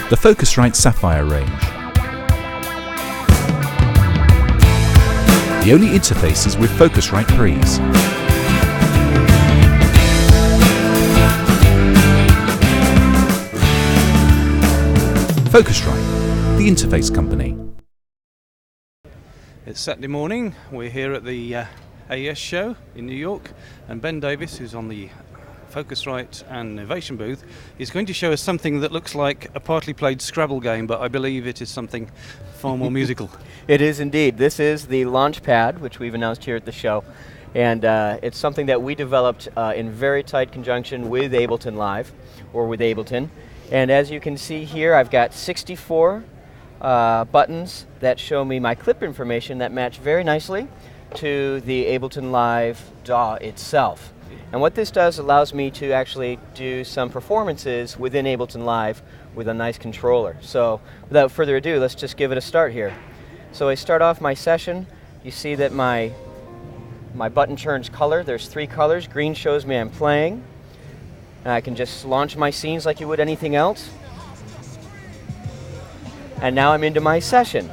the Focusrite Sapphire range. The only interfaces with Focusrite pre's. Focusrite, the interface company. It's Saturday morning. We're here at the AES show in New York, and Ben Davis, who's on the Focusrite and Novation booth, is going to show us something that looks like a partly played Scrabble game, but I believe it is something far more musical. It is indeed. This is the Launchpad, which we've announced here at the show, and it's something that we developed in very tight conjunction with Ableton Live, or with Ableton. And as you can see here, I've got 64 buttons that show me my clip information that match very nicely to the Ableton Live DAW itself. And what this does allows me to actually do some performances within Ableton Live with a nice controller. So without further ado, let's just give it a start here. So I start off my session. You see that my button turns color. There's 3 colors. Green shows me I'm playing. And I can just launch my scenes like you would anything else. And now I'm into my session.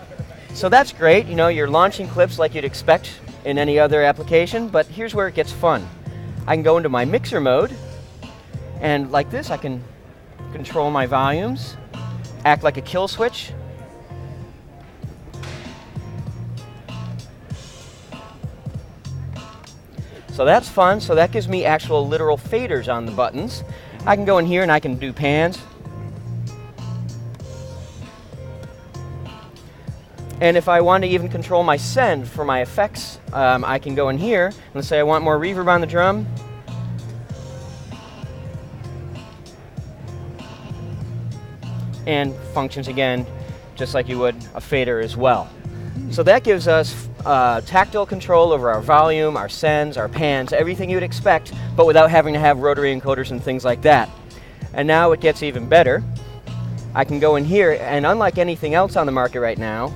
So that's great. You know, you're launching clips like you'd expect in any other application, but here's where it gets fun. I can go into my mixer mode, and like this I can control my volumes, act like a kill switch. So that's fun. So that gives me actual literal faders on the buttons. I can go in here and I can do pans. And if I want to even control my send for my effects, I can go in here. Let's say I want more reverb on the drum. And functions again, just like you would a fader as well. So that gives us tactile control over our volume, our sends, our pans, everything you would expect, but without having to have rotary encoders and things like that. And now it gets even better. I can go in here, and unlike anything else on the market right now,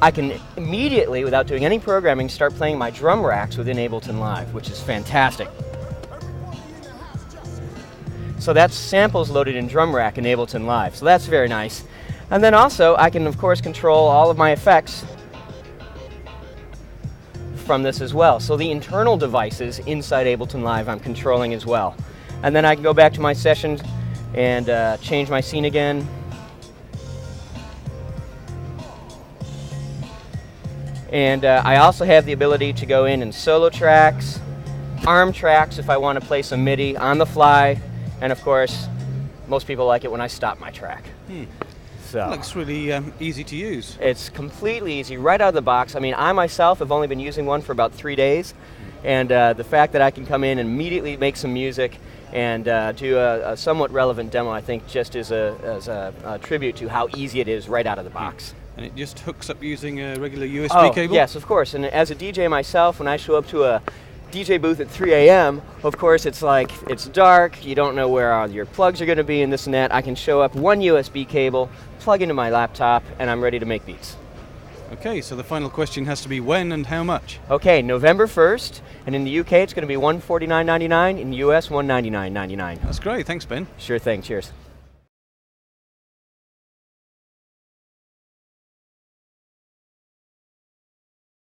I can immediately, without doing any programming, start playing my drum racks within Ableton Live, which is fantastic. So that's samples loaded in drum rack in Ableton Live, so that's very nice. And then also, I can of course control all of my effects from this as well. So the internal devices inside Ableton Live I'm controlling as well. And then I can go back to my sessions and change my scene again. And I also have the ability to go in and solo tracks, arm tracks if I want to play some MIDI on the fly, and of course, most people like it when I stop my track. So That looks really easy to use. It's completely easy, right out of the box. I mean, I myself have only been using one for about 3 days, and the fact that I can come in and immediately make some music and do a somewhat relevant demo, I think just is a tribute to how easy it is right out of the box. And it just hooks up using a regular USB cable? Yes, of course. And as a DJ myself, when I show up to a DJ booth at 3 a.m., of course it's like, it's dark, you don't know where all your plugs are going to be and this and that. I can show up one USB cable, plug into my laptop, and I'm ready to make beats. Okay, so the final question has to be when and how much? Okay, November 1st, and in the UK it's going to be $149.99, in the US $199.99. That's great, thanks Ben. Sure thing, cheers.